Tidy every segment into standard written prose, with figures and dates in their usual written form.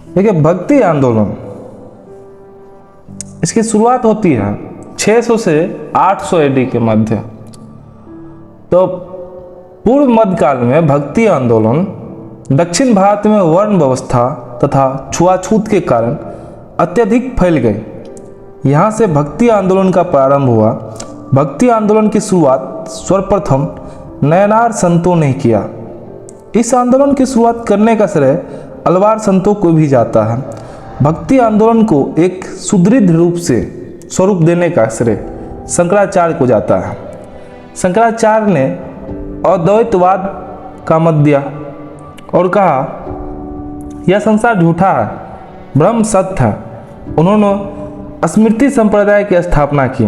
देखिए, भक्ति आंदोलन इसकी शुरुआत होती है 600 से 800 एडी के मध्य। तो पूर्व मध्यकाल में भक्ति आंदोलन दक्षिण भारत में वर्ण व्यवस्था तथा छुआछूत के कारण अत्यधिक फैल गई। यहाँ से भक्ति आंदोलन का प्रारंभ हुआ। भक्ति आंदोलन की शुरुआत सर्वप्रथम नयनार संतों ने किया। इस आंदोलन की शुरुआत करने का श्रेय अलवार संतों को भी जाता है। भक्ति आंदोलन को एक सुदृढ़ रूप से स्वरूप देने का श्रेय शंकराचार्य को जाता है। शंकराचार्य ने अद्वैतवाद का मत दिया और कहा यह संसार झूठा है, ब्रह्म सत्य है। उन्होंने स्मृति संप्रदाय की स्थापना की।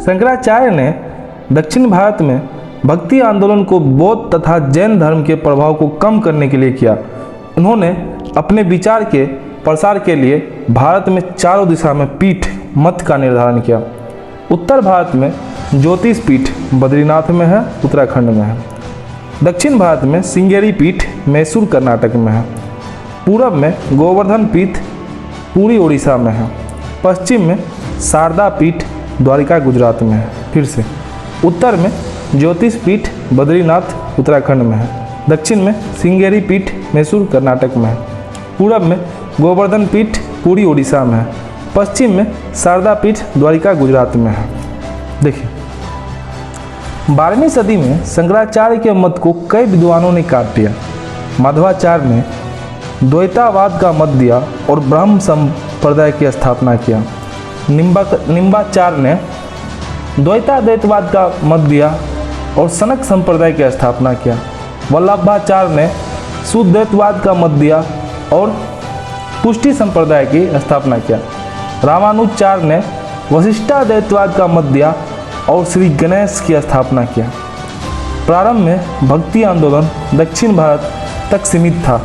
शंकराचार्य ने दक्षिण भारत में भक्ति आंदोलन को बौद्ध तथा जैन धर्म के प्रभाव को कम करने के लिए किया। उन्होंने अपने विचार के प्रसार के लिए भारत में चारों दिशा में पीठ मत का निर्धारण किया। उत्तर भारत में ज्योतिष पीठ बद्रीनाथ में है, उत्तराखंड में है। दक्षिण भारत में श्रृंगेरी पीठ मैसूर कर्नाटक में है। पूरब में गोवर्धन पीठ पूरी उड़ीसा में है। पश्चिम में शारदा पीठ द्वारिका गुजरात में है। फिर से उत्तर में ज्योतिष पीठ बद्रीनाथ उत्तराखंड में है। दक्षिण में श्रृंगेरी पीठ मैसूर कर्नाटक में है। पूरब में गोवर्धन पीठ पूरी उड़ीसा में है। पश्चिम में शारदा पीठ द्वारिका गुजरात में है। देखिए, 12वीं सदी में शंकराचार्य के मत को कई विद्वानों ने काट दिया। माधवाचार्य ने द्वैतावाद का मत दिया और ब्रह्म संप्रदाय की स्थापना किया। निम्बाचार्य ने द्वैताद्वैतवाद का मत दिया और सनक संप्रदाय की स्थापना किया। वल्लभाचार्य ने शुद्धद्वैतवाद का मत दिया और पुष्टि संप्रदाय की स्थापना किया। रामानुजाचार्य ने वशिष्ठाद्वैतवाद का मत दिया और श्री गणेश की स्थापना किया। प्रारंभ में भक्ति आंदोलन दक्षिण भारत तक सीमित था।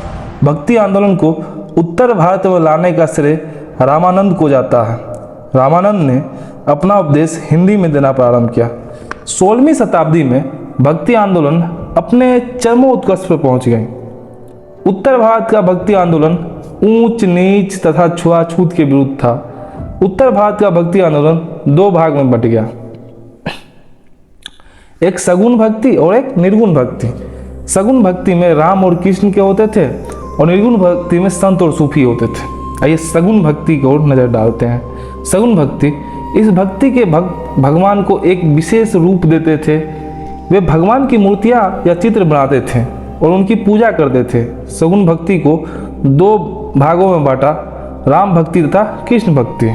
भक्ति आंदोलन को उत्तर भारत में लाने का श्रेय रामानंद को जाता है। रामानंद ने अपना उपदेश हिंदी में देना प्रारंभ किया। 16वीं शताब्दी में भक्ति आंदोलन अपने चरमोत्कर्ष पर पहुंच गई। उत्तर भारत का भक्ति आंदोलन ऊंच नीच तथा छुआछूत के विरुद्ध था। उत्तर भारत का भक्ति आंदोलन दो भाग में बट गया, एक सगुण भक्ति और एक निर्गुण भक्ति। सगुण भक्ति में राम और कृष्ण के होते थे और निर्गुण भक्ति में संत और सूफी होते थे। आइए सगुण भक्ति को नजर डालते हैं। सगुण भक्ति, इस भक्ति के भगवान को एक विशेष रूप देते थे। वे भगवान की मूर्तियां या चित्र बनाते थे और उनकी पूजा करते थे। सगुण भक्ति को दो भागों में बांटा, राम भक्ति तथा कृष्ण भक्ति।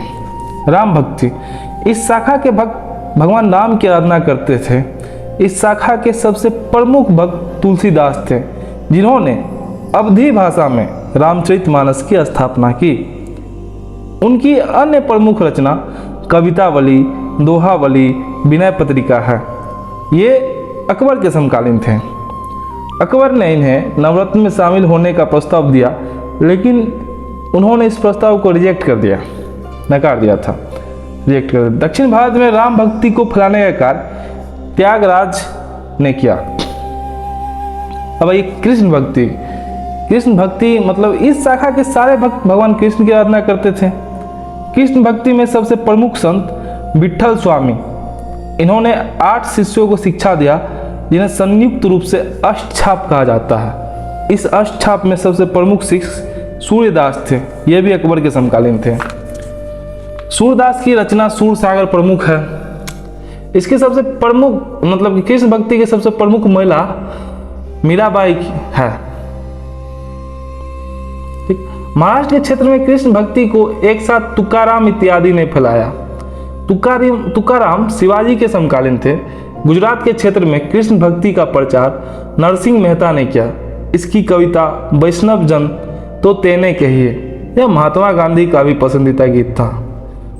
राम भक्ति, इस शाखा के भक्त भगवान राम की आराधना करते थे। इस शाखा के सबसे प्रमुख भक्त तुलसीदास थे, जिन्होंने अवधी भाषा में रामचरितमानस की स्थापना की। उनकी अन्य प्रमुख रचना कवितावली, दोहावली, विनय पत्रिका है। ये अकबर के समकालीन थे। अकबर ने इन्हें नवरत्न में शामिल होने का प्रस्ताव दिया, लेकिन उन्होंने इस प्रस्ताव को रिजेक्ट कर दिया, नकार दिया था, रिजेक्ट कर दिया। दक्षिण भारत में राम भक्ति को फैलाने का कार्य त्यागराज ने किया। अब ये कृष्ण भक्ति, कृष्ण भक्ति मतलब इस शाखा के सारे भक्त भगवान कृष्ण की आराधना करते थे। कृष्ण भक्ति में सबसे प्रमुख संत विट्ठल स्वामी। इन्होंने 8 शिष्यों को शिक्षा दिया, जिन्हें संयुक्त रूप से अष्टछाप कहा जाता है। इस अष्टछाप में सबसे प्रमुख शिष्य सूर्यदास थे। ये भी अकबर के समकालीन थे। सूरदास की रचना सूर सागर प्रमुख है। इसके सबसे प्रमुख मतलब कृष्ण भक्ति के सबसे प्रमुख महिला मीराबाई है। महाराष्ट्र के क्षेत्र में कृष्ण भक्ति को एक साथ तुकाराम इत्यादि ने फैलाया। तुकाराम शिवाजी के समकालीन थे। गुजरात के क्षेत्र में कृष्ण भक्ति का प्रचार नरसिंह मेहता ने किया। इसकी कविता वैष्णव जन तो तेने कहिए, यह महात्मा गांधी का भी पसंदीदा गीत था।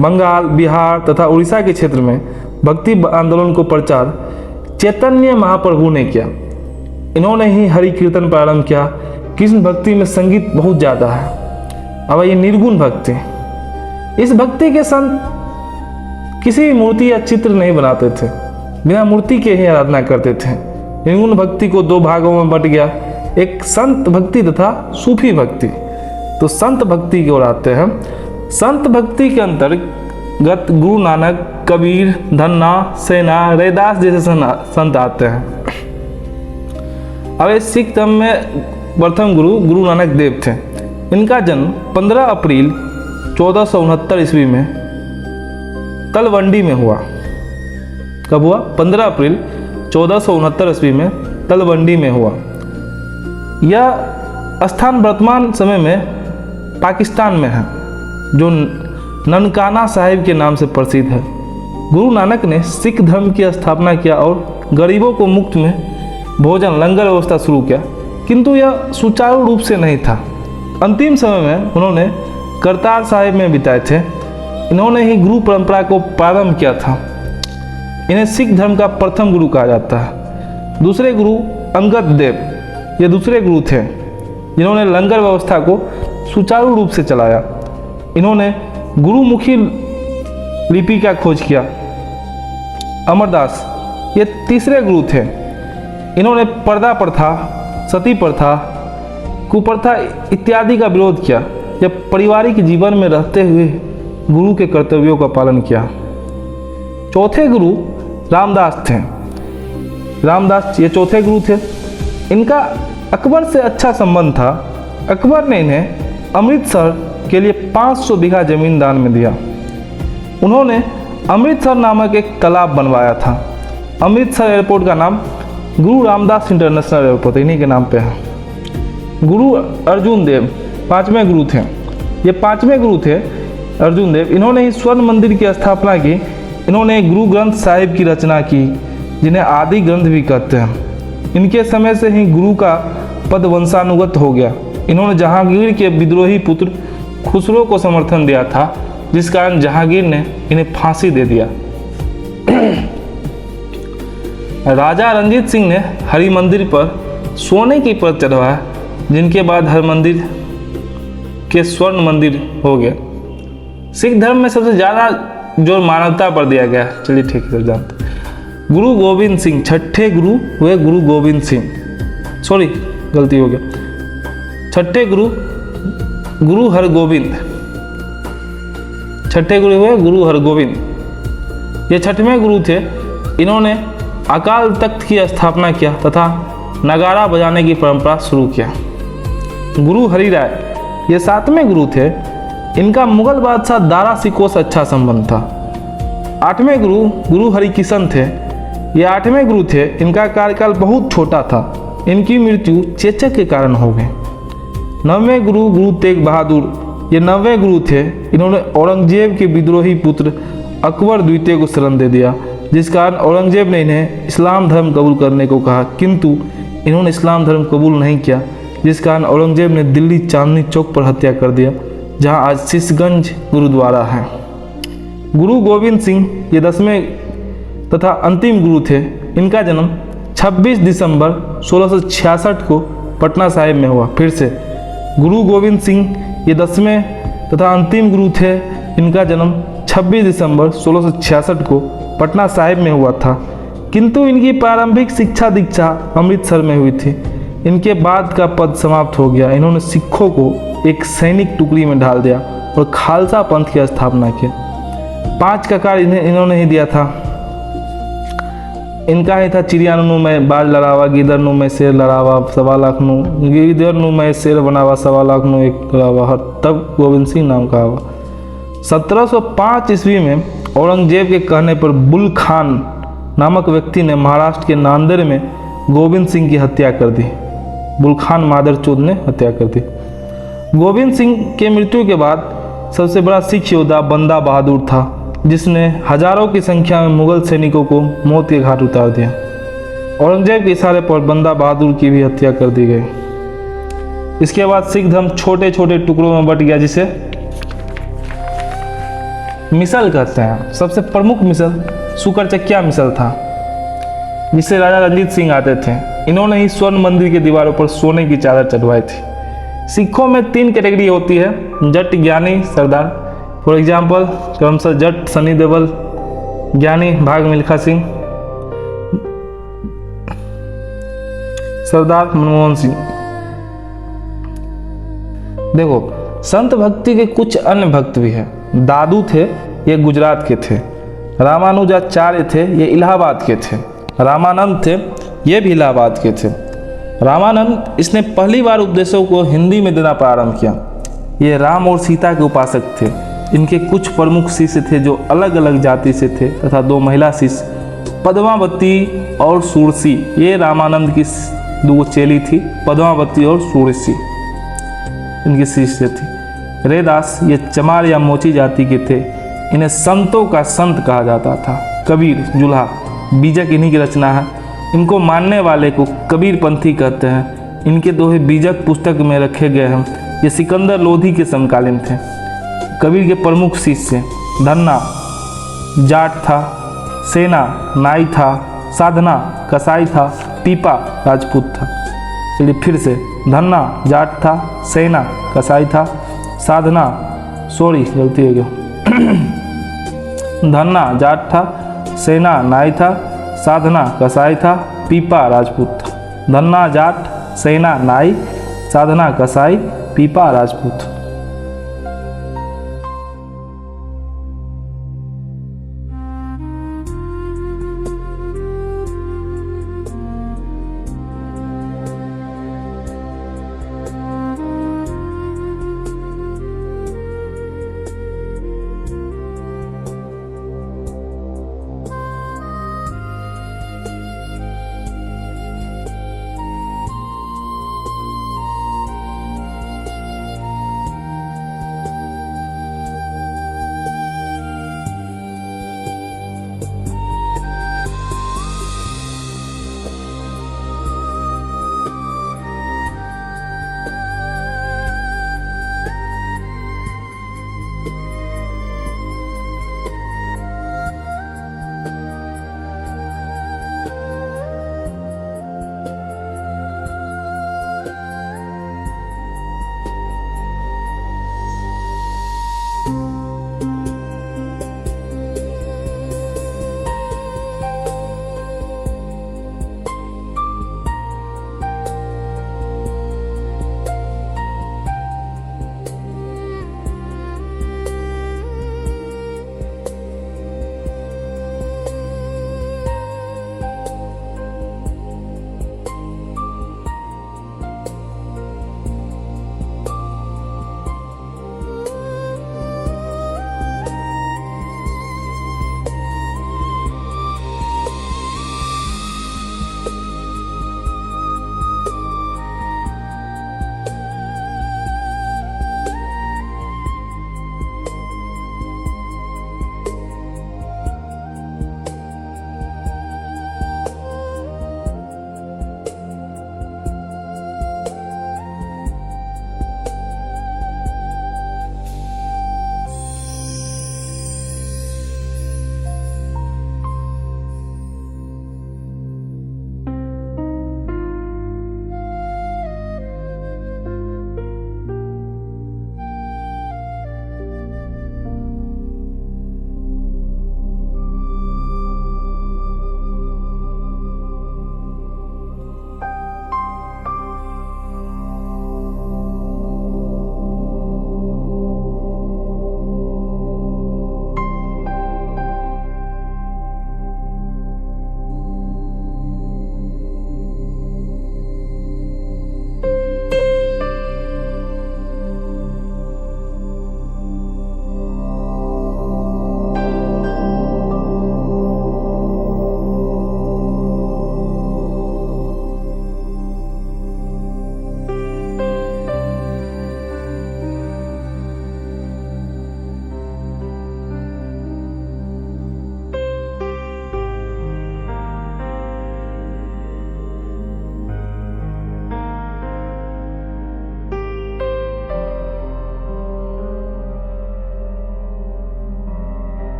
बंगाल, बिहार तथा उड़ीसा के क्षेत्र में भक्ति आंदोलन को प्रचार चैतन्य महाप्रभु ने किया। इन्होंने ही हरि कीर्तन प्रारंभ किया। कृष्ण भक्ति में संगीत बहुत ज़्यादा है। अब ये निर्गुण भक्ति, इस भक्ति के संत किसी भी मूर्ति या चित्र नहीं बनाते थे, बिना मूर्ति के ही आराधना करते थे। निर्गुण भक्ति को दो भागों में बट गया, एक संत भक्ति तथा सूफी भक्ति। तो संत भक्ति की ओर आते हैं। संत भक्ति के अंतर्गत गुरु नानक, कबीर, धन्ना, सेना, रैदास जैसे संत आते हैं। अब इस सिख धर्म में प्रथम गुरु नानक देव थे। इनका जन्म 15 अप्रैल 1469 ईस्वी में तलवंडी में हुआ। कब हुआ? 15 अप्रैल 1469 ईस्वी में तलवंडी में हुआ। यह स्थान वर्तमान समय में पाकिस्तान में है, जो ननकाना साहिब के नाम से प्रसिद्ध है। गुरु नानक ने सिख धर्म की स्थापना किया और गरीबों को मुफ्त में भोजन, लंगर व्यवस्था शुरू किया, किंतु यह सुचारू रूप से नहीं था। अंतिम समय में उन्होंने करतार साहिब में बिताए थे। इन्होंने ही गुरु परंपरा को प्रारंभ किया था। इन्हें सिख धर्म का प्रथम गुरु कहा जाता है। दूसरे गुरु अंगद देव, ये दूसरे गुरु थे जिन्होंने लंगर व्यवस्था को सुचारू रूप से चलाया। इन्होंने गुरुमुखी लिपि का खोज किया। अमरदास, ये तीसरे गुरु थे। इन्होंने पर्दा प्रथा, सती प्रथा, कुप्रथा इत्यादि का विरोध किया। जब पारिवारिक जीवन में रहते हुए गुरु के कर्तव्यों का पालन किया। चौथे गुरु रामदास थे। रामदास ये चौथे गुरु थे। इनका अकबर से अच्छा संबंध था। अकबर ने इन्हें अमृतसर के लिए 500 बीघा जमीन दान में दिया। उन्होंने अमृतसर नामक एक तालाब बनवाया था। अमृतसर एयरपोर्ट का नाम गुरु रामदास इंटरनेशनल एयरपोर्ट इन्हीं के नाम पे है। गुरु अर्जुन देव पांचवें गुरु थे। ये पांचवें गुरु थे अर्जुन देव। इन्होंने ही स्वर्ण मंदिर की स्थापना की। इन्होंने गुरु ग्रंथ साहिब की रचना की, जिन्हें आदि ग्रंथ भी कहते हैं। इनके समय से ही गुरु का पद वंशानुगत हो गया। इन्होंने जहांगीर के विद्रोही पुत्र खुसरो को समर्थन दिया था, जिस कारण जहांगीर ने इन्हें फांसी दे दिया। राजा रणजीत सिंह ने हरि मंदिर पर सोने की परत चढ़वाया, जिनके बाद हर मंदिर के स्वर्ण मंदिर हो गए। सिख धर्म में सबसे ज़्यादा जोर मानवता पर दिया गया। चलिए ठीक है, सब जानते हैं। गुरु गोविंद सिंह छठे गुरु हुए। गुरु गोविंद सिंह, सॉरी गलती हो गया। छठे गुरु हरगोविंद। छठे गुरु हुए गुरु हरगोविंद। ये छठवें गुरु थे। इन्होंने अकाल तख्त की स्थापना किया तथा नगाड़ा बजाने की परंपरा शुरू किया। गुरु हरिराय ये सातवें गुरु थे। इनका मुगल बादशाह दारा सिकोह से अच्छा संबंध था। आठवें गुरु हरिकिशन थे। ये आठवें गुरु थे। इनका कार्यकाल बहुत छोटा था। इनकी मृत्यु चेचक के कारण हो गई। नौवें गुरु तेग बहादुर, ये 90वें गुरु थे। इन्होंने औरंगजेब के विद्रोही पुत्र अकबर द्वितीय को शरण दे दिया, जिस कारण औरंगजेब ने इन्हें इस्लाम धर्म कबूल करने को कहा, किंतु इन्होंने इस्लाम धर्म कबूल नहीं किया, जिस कारण औरंगजेब ने दिल्ली चांदनी चौक पर हत्या कर दिया, जहां आज शीशगंज गुरुद्वारा है। गुरु गोविंद सिंह ये 10वें तथा अंतिम गुरु थे। इनका जन्म 26 दिसंबर 1666 को पटना साहिब में हुआ। फिर से गुरु गोविंद सिंह ये 10वें तथा अंतिम गुरु थे। इनका जन्म 26 दिसंबर 1666 को पटना साहिब में हुआ था, किंतु इनकी प्रारंभिक शिक्षा दीक्षा अमृतसर में हुई थी। इनके बाद का पद समाप्त हो गया। इन्होंने सिखों को एक सैनिक टुकड़ी में ढाल दिया और खालसा पंथ की स्थापना की। 5 का कार्य इन्होंने ही दिया था। इनका ही था चिड़ियानु में बाज लड़ावा, गिदरनु में शेर लड़ावा, 1.25 लाख नु, गिदरनु में शेर बनावा, 1.25 लाख नु एक लड़ावा, तब गोविंद सिंह नाम का हुआ। 1705 ईस्वी में औरंगजेब के कहने पर बुल खान नामक व्यक्ति ने महाराष्ट्र के नांदेड़ में गोविंद सिंह की हत्या कर दी। बुल खान मादरचोद ने हत्या कर दी। गोविंद सिंह के मृत्यु के बाद सबसे बड़ा सिख योद्धा बंदा बहादुर था, जिसने हजारों की संख्या में मुगल सैनिकों को मौत के घाट उतार दिया। औरंगजेब के इशारे पर बंदा बहादुर की भी हत्या कर दी गई। इसके बाद सिख धर्म छोटे छोटे टुकड़ों में बट गया, जिसे मिसल कहते हैं। सबसे प्रमुख मिसल सुकरचकिया मिसल था, जिससे राजा रणजीत सिंह आते थे। इन्होंने ही स्वर्ण मंदिर की दीवारों पर सोने की चादर चढ़वाई थी। सिखों में 3 कैटेगरी होती है, जट, ज्ञानी, सरदार। फॉर एग्जाम्पल क्रमशः जट सनी देवल, ज्ञानी भाग मिल्खा सिंह, सरदार मनमोहन सिंह। देखो संत भक्ति के कुछ अन्य भक्त भी हैं। दादू थे, ये गुजरात के थे। रामानुजाचार्य थे, ये इलाहाबाद के थे। रामानंद थे, ये भी इलाहाबाद के थे। रामानंद इसने पहली बार उपदेशों को हिंदी में देना प्रारंभ किया। ये राम और सीता के उपासक थे। इनके कुछ प्रमुख शिष्य थे जो अलग अलग जाति से थे तथा 2 महिला शिष्य पद्मावती और सूरसी, ये रामानंद की 2 चेली थी, पद्मावती और सूरसी इनकी शिष्य थी। रेदास ये चमार या मोची जाति के थे। इन्हें संतों का संत कहा जाता था। कबीर, जुल्हा, बीजक इन्हीं की रचना है। इनको मानने वाले को कबीरपंथी कहते हैं। इनके दोहे बीजक पुस्तक में रखे गए हैं। ये सिकंदर लोधी के समकालीन थे। कबीर के प्रमुख शिष्य धन्ना जाट था, सेना नाई था, साधना कसाई था, पीपा राजपूत था। चलिए फिर से, धन्ना जाट था, सेना कसाई था, साधना, सॉरी गलती हो गया, धन्ना जाट था, सेना नाई था, साधना कसाई था, पीपा राजपूत था। धन्ना जाट, सेना नाई, साधना कसाई, पीपा राजपूत।